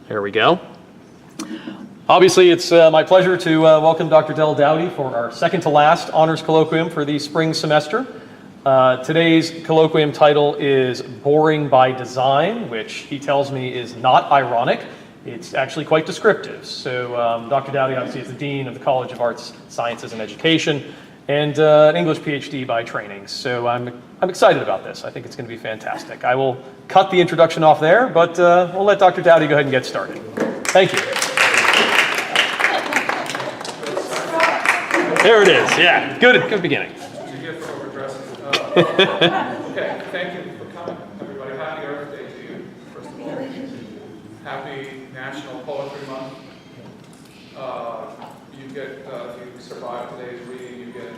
There we go. Obviously, it's my pleasure to welcome Dr. Doughty for our second to last honors colloquium for the spring semester. Today's colloquium title is Boring by Design, which he tells me is not ironic. It's actually quite descriptive. So Dr. Doughty obviously is the Dean of the College of Arts, Sciences, and Education, and an English PhD by training. So I'm excited about this. I think it's going to be fantastic. I will cut the introduction off there, but we'll let Dr. Doughty go ahead and get started. Thank you. There it is. Yeah, good beginning. Okay, thank you for coming, everybody. Happy Earth Day to you, first of all. Happy National Poetry Month. You get, if you survive today's reading, you get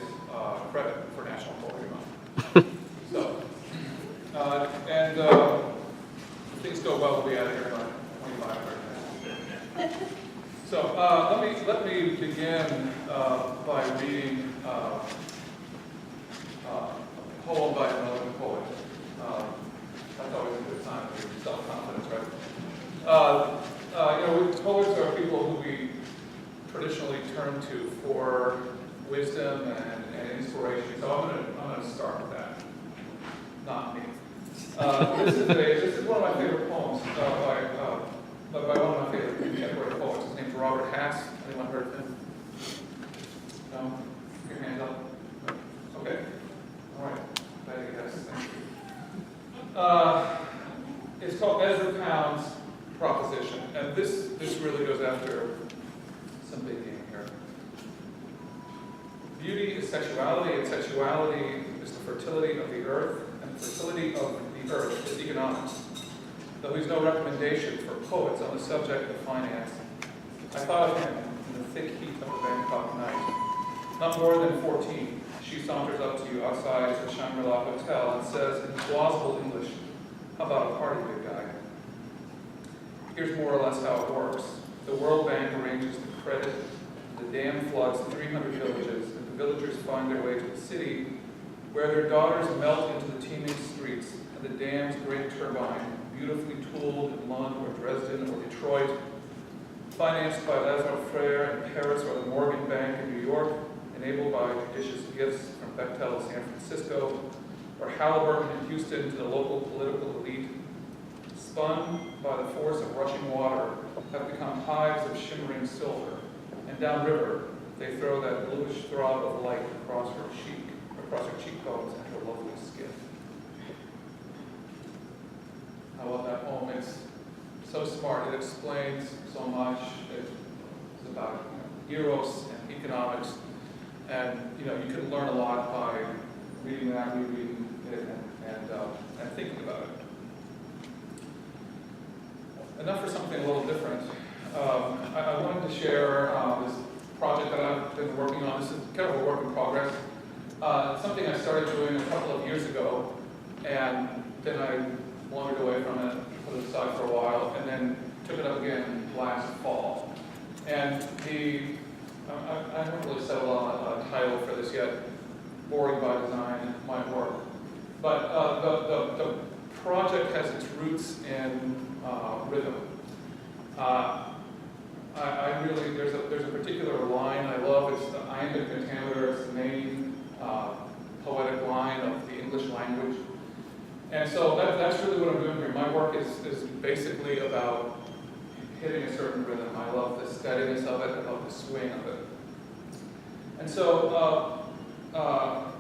credit for National Poetry Month. So, if things go well, we'll be out of here in about 25 minutes. So, let me begin by reading a poem by another poet. That's always a good sign of self-confidence, right? Poets are people who we traditionally turn to for wisdom and inspiration. So I'm going to start with that. Not me. This is one of my favorite poems by one of my favorite contemporary poets. His name's Robert Hass. Anyone heard of him? No? Your hands up. Okay. All right. It's called Ezra Pound's Proposition, and this really goes after some big game here. Beauty is sexuality, and sexuality is the fertility of the earth, and the fertility of the earth is economics. Though he's no recommendation for poets on the subject of finance, I thought of him in the thick heat of a Bangkok night. Not more than 14. She saunters up to you outside the Shangri-La Hotel and says in plausible English, "How about a party, big guy?" Here's more or less how it works. The World Bank arranges the credit, the dam floods 300 villages, and the villagers find their way to the city, where their daughters melt into the teeming streets, and the dam's great turbine, beautifully tooled in London or Dresden or Detroit, financed by Lazare Frères in Paris or the Morgan Bank in New York, enabled by judicious gifts from Bechtel in San Francisco, or Halliburton in Houston to the local political elite, spun by the force of rushing water, have become hives of shimmering silver, and downriver they throw that bluish throb of light across her cheekbones and her lovely skin. I love that poem. It's so smart. It explains so much. It's about eros and economics. And you can learn a lot by reading that, rereading it, and thinking about it. Enough for something a little different. I wanted to share this project that I've been working on. This is kind of a work in progress. Something I started doing a couple of years ago, and then I wandered away from it, put it aside for a while, and then took it up again last fall. And I haven't really settled on a title for this yet. Boring by Design might work. But the project has its roots in rhythm. There's a particular line I love. It's the iambic pentameter. It's the main poetic line of the English language. And so that's really what I'm doing here. My work is basically about hitting a certain rhythm. I love the steadiness of it. I love the swing of it. And so,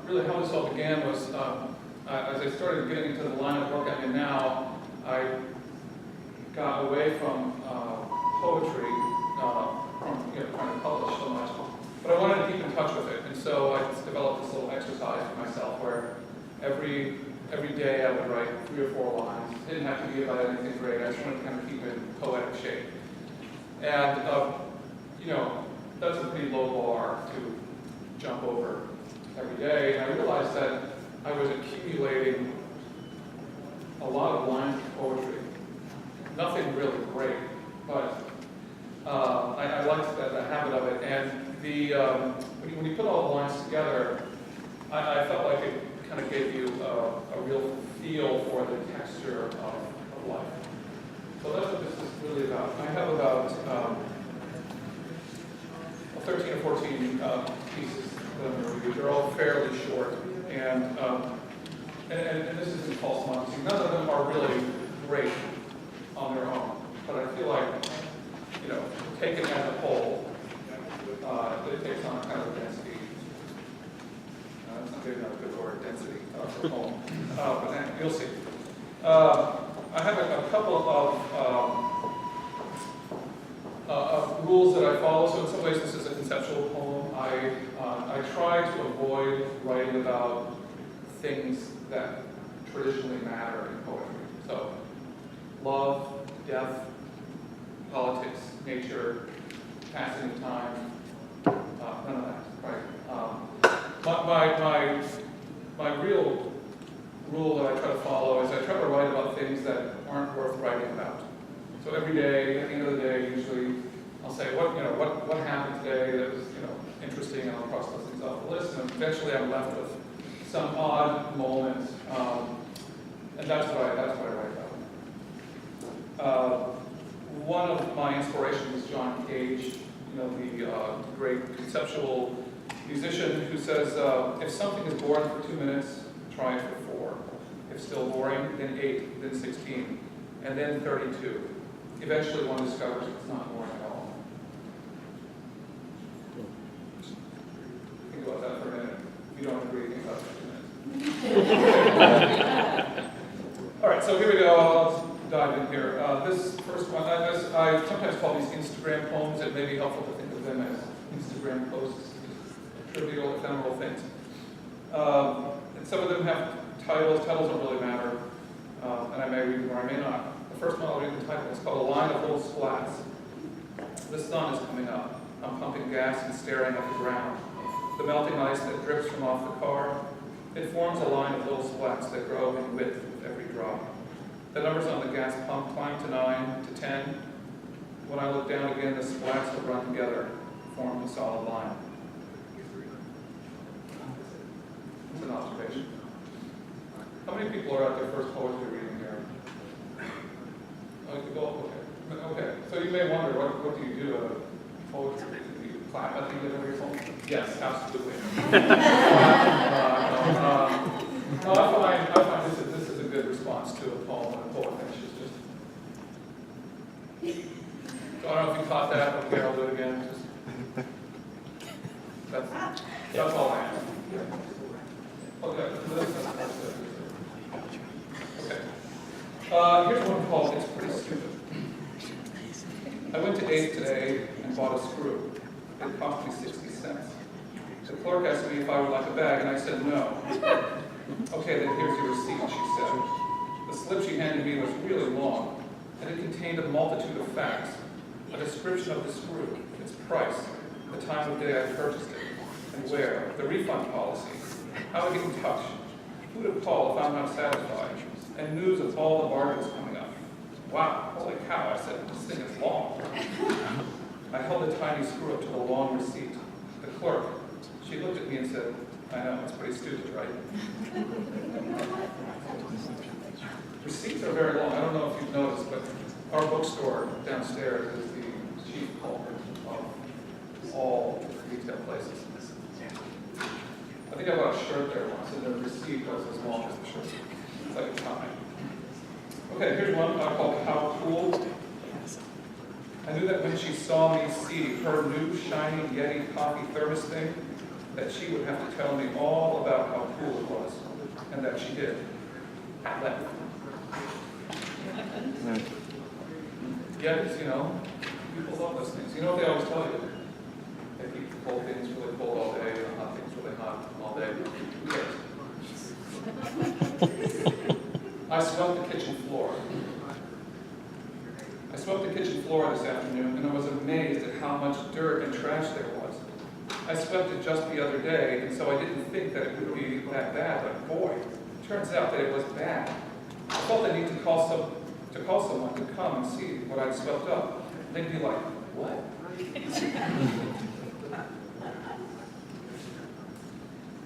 really how this all began was, as I started getting into the line of work I'm in now, I got away from poetry, from trying to publish so much, but I wanted to keep in touch with it. And so I just developed this little exercise for myself where every day I would write 3 or 4 lines. It didn't have to be about anything great. I just wanted to kind of keep it in poetic shape. And, that's a pretty low bar to jump over every day. And I realized that I was accumulating a lot of lines of poetry. Nothing really great, but I liked the habit of it. And when you put all the lines together, I felt like it kind of gave you a real feel for the texture of life. So that's what this is really about. I have 14 pieces that I'm going to read. They're all fairly short, and this isn't false modesty. None of them are really great on their own, but I feel like, taken as a whole, it takes on a kind of density. That's not good word, density for poem, but then you'll see. I have a couple of rules that I follow. So in some ways, this is a conceptual poem. I try to avoid writing about things that traditionally matter in poetry. So love, death, politics, nature, passing of time, none of that, right? My real rule that I try to follow is I try to write about things that aren't worth writing about. So every day, at the end of the day, usually I'll say, what happened today that was, interesting, and I'll cross those things off the list, and eventually I'm left with some odd moment, and that's what I write about. One of my inspirations is John Cage, the great conceptual musician who says, if something is boring for 2 minutes, try it for 4. If still boring, then 8, then 16, and then 32. Eventually one discovers it's not boring at all. Think about that for a minute. If you don't agree, think about it for 2 minutes. All right, so here we go. I'll dive in here. This first one, I sometimes call these Instagram poems. It may be helpful to think of them as Instagram posts, trivial, ephemeral things. And some of them have titles. Titles don't really matter, and I may read them or I may not. The first one I'll read the title. It's called A Line of Little Splats. The sun is coming up. I'm pumping gas and staring at the ground. The melting ice that drips from off the car. It forms a line of little splats that grow in width with every drop. The numbers on the gas pump climb to 9, to 10. When I look down again, the splats will run together, form a solid line. It's an observation. How many people are at their first poetry reading here? Okay. So you may wonder, what do you do at a poetry reading? Do you clap at the end of your poem? Yes, absolutely. I find this is a good response to a poem when a poet finishes. So I don't know if you caught that. Okay, I'll do it again. That's all I have. Okay. Here's one called It's Pretty Stupid. I went to Ace today and bought a screw. It cost me 60 cents. The clerk asked me if I would like a bag, and I said no. Okay, then here's your receipt, she said. The slip she handed me was really long, and it contained a multitude of facts. A description of the screw, its price, the time of day I purchased it, and where, the refund policy, how to get in touch, who to call if I'm not satisfied, and news of all the bargains coming up. Wow, holy cow, I said, this thing is long. I held a tiny screw up to the long receipt. The clerk, she looked at me and said, I know, it's pretty stupid, right? Receipts are very long. I don't know if you've noticed, but our bookstore downstairs is the chief culprit of all retail places. I think I bought a shirt there once, and the receipt was as long as the shirt. It's like a tie. Okay, here's one called How Cool. I knew that when she saw me see her new shiny Yeti coffee thermos thing, that she would have to tell me all about how cool it was, and that she did. At length. Yetis, people love those things. You know what they always tell you? They keep the cold things really cold all day, and the hot things really hot all day. I swept the kitchen floor. I swept the kitchen floor this afternoon, and I was amazed at how much dirt and trash there was. I swept it just the other day, and so I didn't think that it would be that bad, but boy, it turns out that it was bad. I felt the need to call someone to come and see what I'd swept up. They'd be like, what?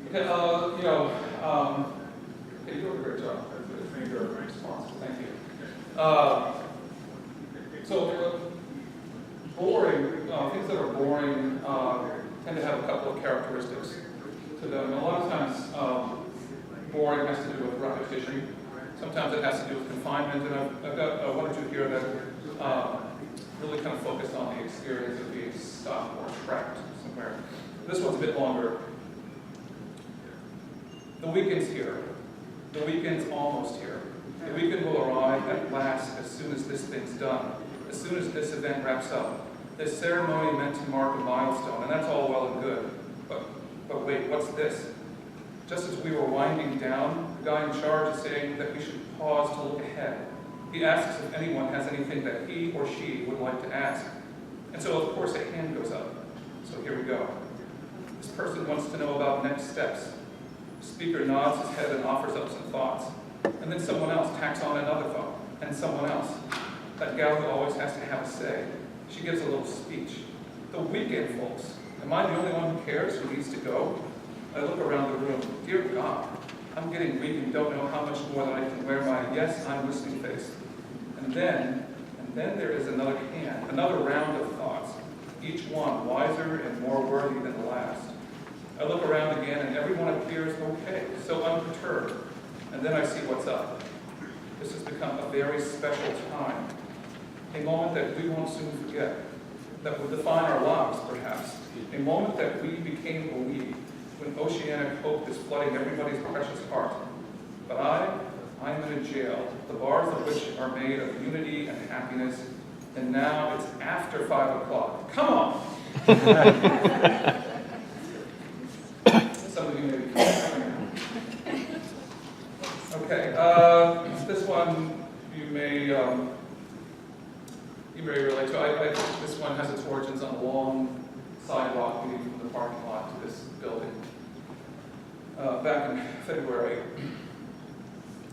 Okay, you do a great job. You're very responsible. Thank you. So boring, things that are boring tend to have a couple of characteristics to them. And a lot of times, boring has to do with repetition. Sometimes it has to do with confinement, and I've got one or two here that really kind of focus on the experience of being stuck or trapped somewhere. This one's a bit longer. The weekend's here. The weekend's almost here. The weekend will arrive at last as soon as this thing's done, as soon as this event wraps up. This ceremony meant to mark a milestone, and that's all well and good. But wait, what's this? Just as we were winding down, the guy in charge is saying that we should pause to look ahead. He asks if anyone has anything that he or she would like to ask. And so, of course, a hand goes up. So here we go. This person wants to know about next steps. The speaker nods his head and offers up some thoughts. And then someone else tacks on another thought, and someone else. That gal who always has to have a say. She gives a little speech. The weekend, folks. Am I the only one who cares, who needs to go? I look around the room. Dear God, I'm getting weak and don't know how much more that I can wear my yes, I'm listening face. And then there is another can, another round of thoughts, each one wiser and more worthy than the last. I look around again and everyone appears okay, so unperturbed. And then I see what's up. This has become a very special time, a moment that we won't soon forget, that will define our lives perhaps, a moment that we became a we, when oceanic hope is flooding everybody's precious heart. But I'm in a jail, the bars of which are made of unity and happiness, and now it's after 5 o'clock. Come on! Some of you may be okay, this one you may relate to. This one has its origins on a long sidewalk leading from the parking lot to this building. Back in February,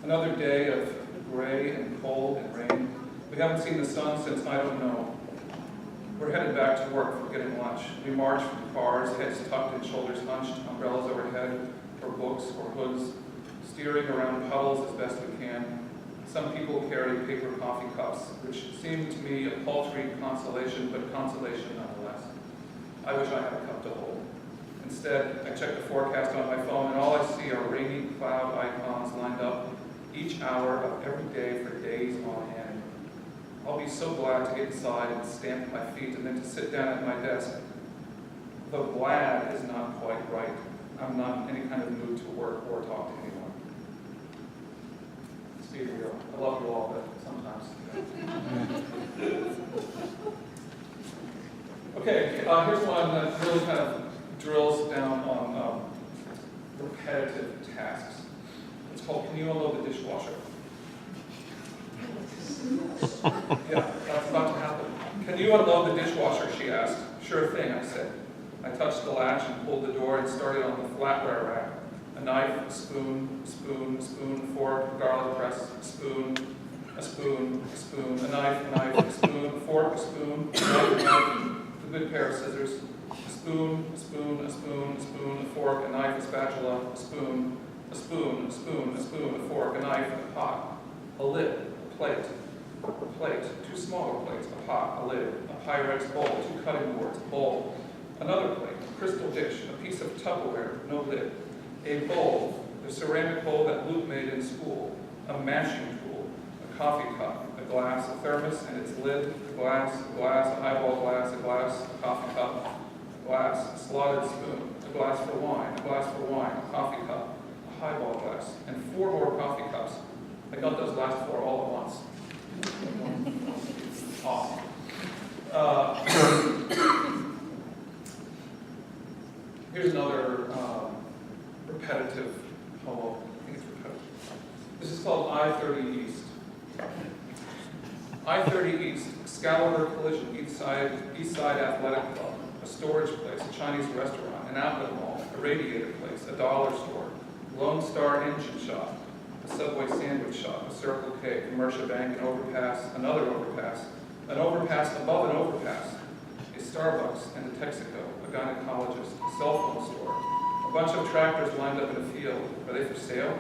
another day of gray and cold and rain. We haven't seen the sun since I don't know. We're headed back to work for getting lunch. We march from cars, heads tucked and shoulders hunched, umbrellas overhead, or books or hoods, steering around puddles as best we can. Some people carry paper coffee cups, which seem to me a paltry consolation, but consolation nonetheless. I wish I had a cup to hold. Instead, I check the forecast on my phone, and all I see are rainy cloud icons lined up each hour of every day for days on end. I'll be so glad to get inside and stamp my feet and then to sit down at my desk. Though glad is not quite right. I'm not in any kind of mood to work or talk to anyone. Steve, I love you all, but sometimes. Okay, here's one that really kind of drills down on repetitive tasks. It's called, can you unload the dishwasher? Yeah, that's about to happen. Can you unload the dishwasher, she asked. Sure thing, I said. I touched the latch and pulled the door and started on the flatware rack. A knife, a spoon, a fork, a garlic press, a spoon, a knife, a spoon, a fork, a spoon, a knife, a good pair of scissors, a spoon, a fork, a knife, a spatula, a spoon, a fork, a knife, a pot, a lid, a plate, two smaller plates, a pot, a lid, a Pyrex bowl, 2 cutting boards, a bowl, another plate, a crystal dish, a piece of Tupperware, no lid, a bowl, the ceramic bowl that Luke made in school, a mashing tool, a coffee cup, a glass, a thermos and its lid, a glass, a highball glass, a coffee cup, a glass, a slotted spoon, a glass for wine, a coffee cup, a highball glass, and 4 more coffee cups. I got those last 4 all at once. Awesome. Here's another repetitive poem. I think it's repetitive. This is called I-30 East. I-30 East, Excalibur Collision, East Side Athletic Club, a storage place, a Chinese restaurant, an outlet mall, a radiator place, a dollar store, Lone Star Engine Shop, a Subway sandwich shop, a Circle K, Commercial Bank, an overpass, another overpass, an overpass above an overpass, a Starbucks and a Texaco, a gynecologist, a cell phone store, a bunch of tractors lined up in a field. Are they for sale?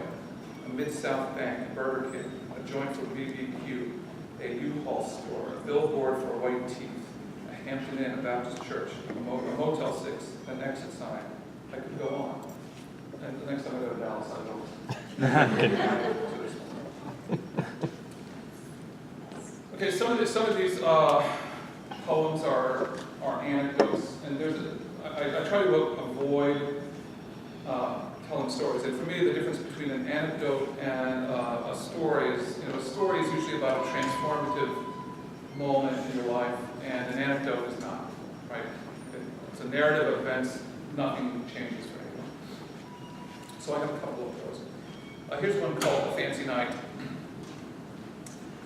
A Mid-South Bank, a Burger King, a joint for BBQ, a U-Haul store, a billboard for white teeth, a Hampton Inn, a Baptist church, a Motel 6, an exit sign. I could go on. And the next time I go to Dallas, I'll go. Okay, some of these poems are anecdotes, and I try to avoid telling stories. And for me, the difference between an anecdote and a story is, a story is usually about a transformative moment in your life, and an anecdote is not, right? It's a narrative of events, nothing changes for anyone. So I have a couple of those. Here's one called A Fancy Night.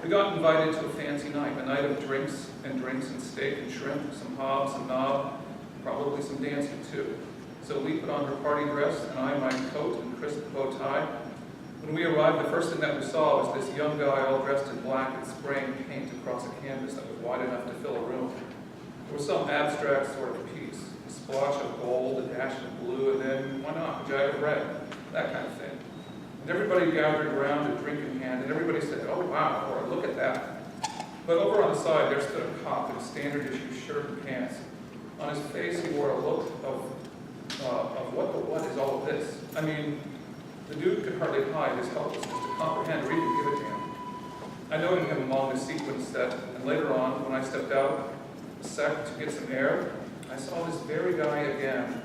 We got invited to a fancy night, a night of drinks and steak and shrimp, some hob, some knob, probably some dancing too. So Lee put on her party dress, and I my coat and crisp bow tie. When we arrived, the first thing that we saw was this young guy all dressed in black and spraying paint across a canvas that was wide enough to fill a room. There was some abstract sort of piece, a splotch of gold, a dash of blue, and then, why not, a jag of red, that kind of thing. And everybody gathered around, a drink in hand, and everybody said, "Oh wow," or "Look at that." But over on the side, there stood a cop in a standard issue shirt and pants. On his face, he wore a look of what is all of this? I mean, the dude could hardly hide his helplessness to comprehend or even give a damn. I noted him along the sequence set, and later on, when I stepped out a sec to get some air, I saw this very guy again.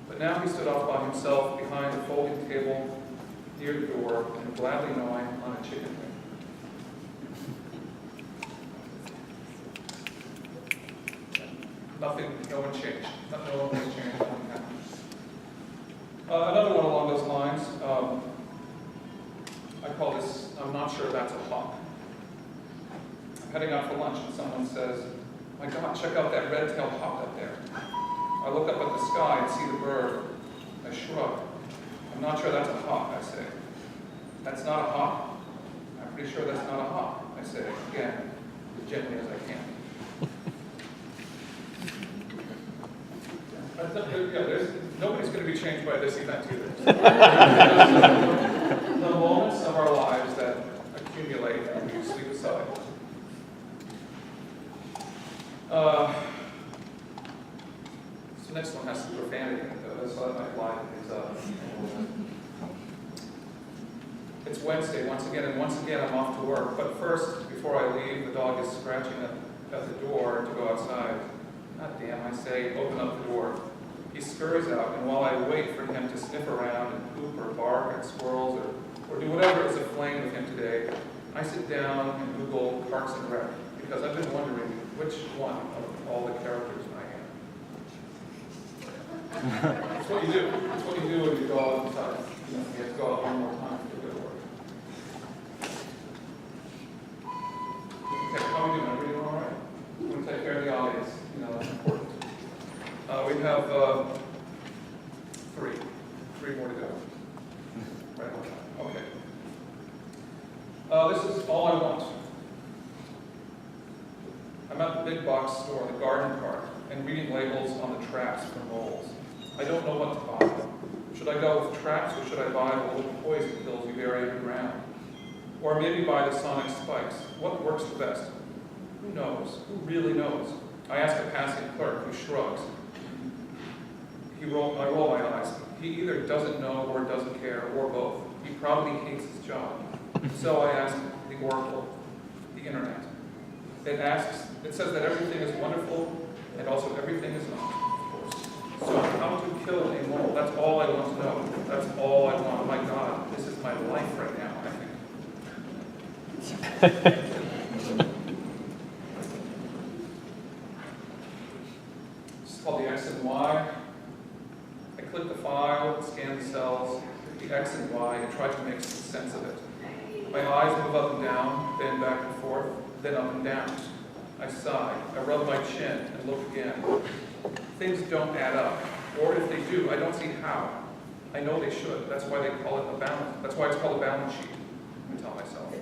But now he stood off by himself behind the folding table near the door and gladly gnawing on a chicken wing. Nothing, no one changed. No one was changed. Nothing happened. Another one along those lines, I call this, I'm not sure that's a hawk. I'm heading out for lunch and someone says, "My God, check out that red-tailed hawk up there." I look up at the sky and see the bird. I shrug. "I'm not sure that's a hawk," I say. "That's not a hawk?" "I'm pretty sure that's not a hawk," I say, again, as gently as I can. Nobody's going to be changed by this event either. The moments of our lives that accumulate and we sleep aside. This next one has some profanity in it, though, so that might liven things up. It's Wednesday once again, and once again I'm off to work. But first, before I leave, the dog is scratching at the door to go outside. "God damn," I say, "open up the door." He scurries out, and while I wait for him to sniff around and poop or bark at squirrels or do whatever is aflame with him today, I sit down and Google Parks and Rec, because I've been wondering which one of all the characters I am. That's what you do. That's what you do when you go out inside. You have to go out one more time to go to work. Okay, how are we doing? Are we doing all right? We want to take care of the audience. That's important. We have three more to go. Right on time. Okay. This is all I want. I'm at the big box store, the garden cart, and reading labels on the traps for moles. I don't know what to buy. Should I go with traps, or should I buy the little poison pills you bury underground? Or maybe buy the sonic spikes? What works the best? Who knows? Who really knows? I ask a passing clerk, who shrugs. I roll my eyes. He either doesn't know or doesn't care, or both. He probably hates his job. So I ask the oracle, the internet. It says that everything is wonderful, and also everything is not, of course. So how to kill a mole? That's all I want to know. That's all I want. My God, this is my life right now, I think. This is called the X and Y. I click the file, scan the cells, the X and Y, and try to make some sense of it. My eyes move up and down, then back and forth, then up and down. I sigh. I rub my chin and look again. Things don't add up. Or if they do, I don't see how. I know they should. That's why they call it a balance. That's why it's called a balance sheet, I tell myself.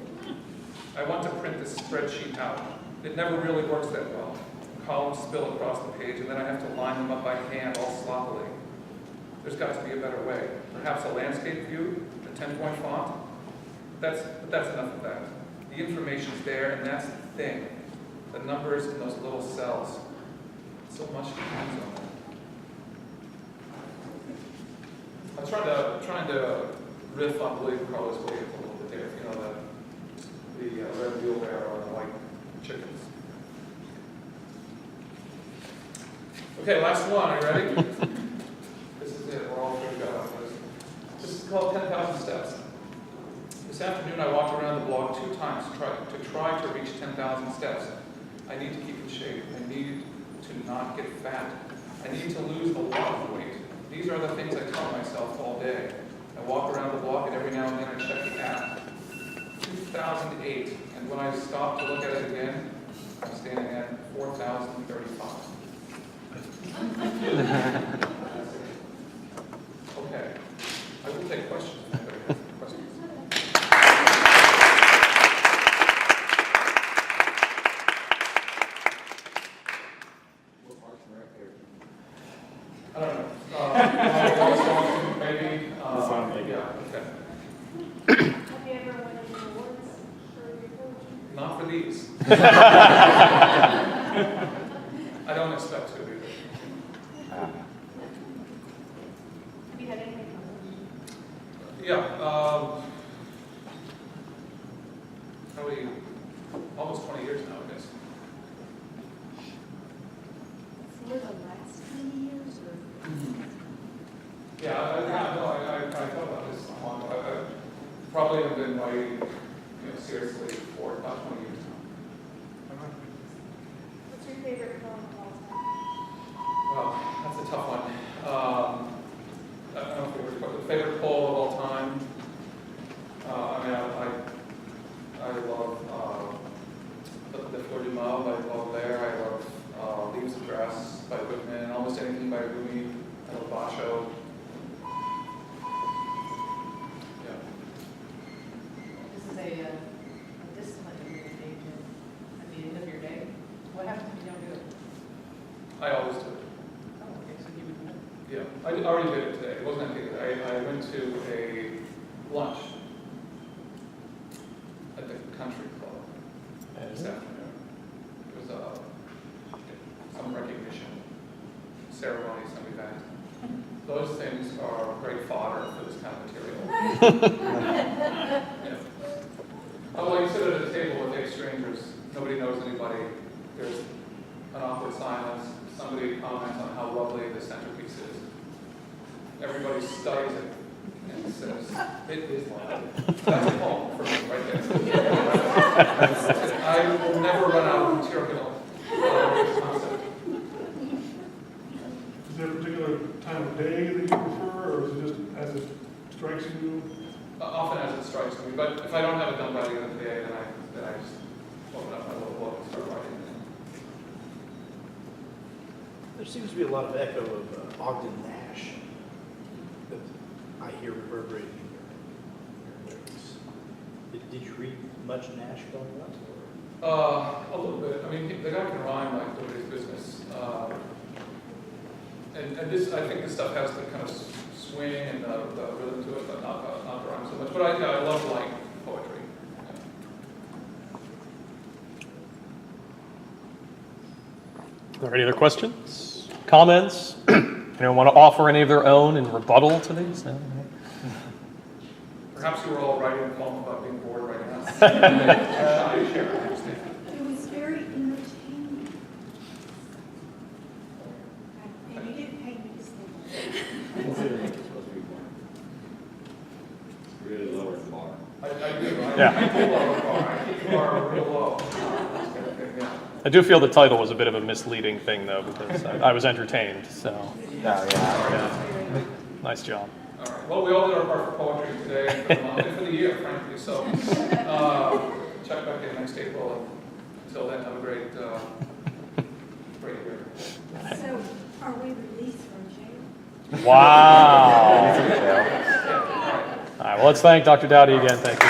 I want to print this spreadsheet out. It never really works that well. Columns spill across the page, and then I have to line them up by hand all sloppily. There's got to be a better way. Perhaps a landscape view, a 10-point font. But that's enough of that. The information's there, and that's the thing. The numbers in those little cells. trying to riff on William Carlos Williams a little bit there. You know, the red wheelbarrow and the white chickens. Okay, last one. Are you ready? This is it. We're all going to go. This is called 10,000 steps. This afternoon, I walked around the block 2 times to try to reach 10,000 steps. I need to keep in shape. I need to not get fat. I need to lose a lot of weight. These are the things I tell myself all day. I walk around the block and every now and then I check the app. 2008, and when I stop to look at it again, I'm standing at 4,035. Okay, I will take questions. If anybody has any questions. I don't know. Maybe. Yeah. Okay. Have you ever won any awards for your poetry? Not for these. I don't expect to either. Have you had anything published? Yeah. Probably almost 20 years now, I guess. For the last 20 years or? Yeah, I thought about this long. I probably have been writing, seriously for about 20 years now. What's your favorite poem of all time? Well, that's a tough one. I don't know if it was the favorite poem of all time. I love the Fleur du Mal by Baudelaire. I love Leaves of Grass by Whitman. Almost anything by Rumi. I love Basho. Yeah. This is a discipline that you engage in at the end of your day. What happens if you don't do it? I always do it. Oh, okay, so you would know. Yeah, I already did it today. It wasn't anything. I went to a lunch at the country club this afternoon. It was some recognition ceremony, some event. Those things are great fodder for this kind of material. Yeah. Oh, well, you sit at a table with 8 strangers. Nobody knows anybody. There's an awkward silence. Somebody comments on how lovely the centerpiece is. Everybody studies it and says, it is lovely. That's a poem for me right there. I will never run out of material. Concept. Is there a particular time of day that you prefer, or is it just as it strikes you? Often as it strikes me, but if I don't have it done by the end of the day, then I just open up my little book and start writing. There seems to be a lot of echo of Ogden Nash that I hear reverberating in your lyrics. Did you read much Nash growing up? A little bit. I mean, the guy can rhyme like nobody's business. And this, I think this stuff has the kind of swing and the rhythm to it, but not the rhyme so much. But I love like poetry. Are there any other questions, comments? Anyone want to offer any of their own in rebuttal to these? No? Perhaps you were all writing a poem about being bored right now. It was very entertaining. And you didn't pay me to say Really lower the bar. I do. Yeah. I do love the bar. I keep the bar real low. Yeah. I do feel the title was a bit of a misleading thing, though, because I was entertained, so. Yeah. Nice job. All right. Well, we all did our part for poetry today and for the month and for the year, frankly. So check back in next April. And until then, have a great year. So, are we released from jail? Wow. Yeah. All right. All right, well, let's thank Dr. Doughty again. Thank you.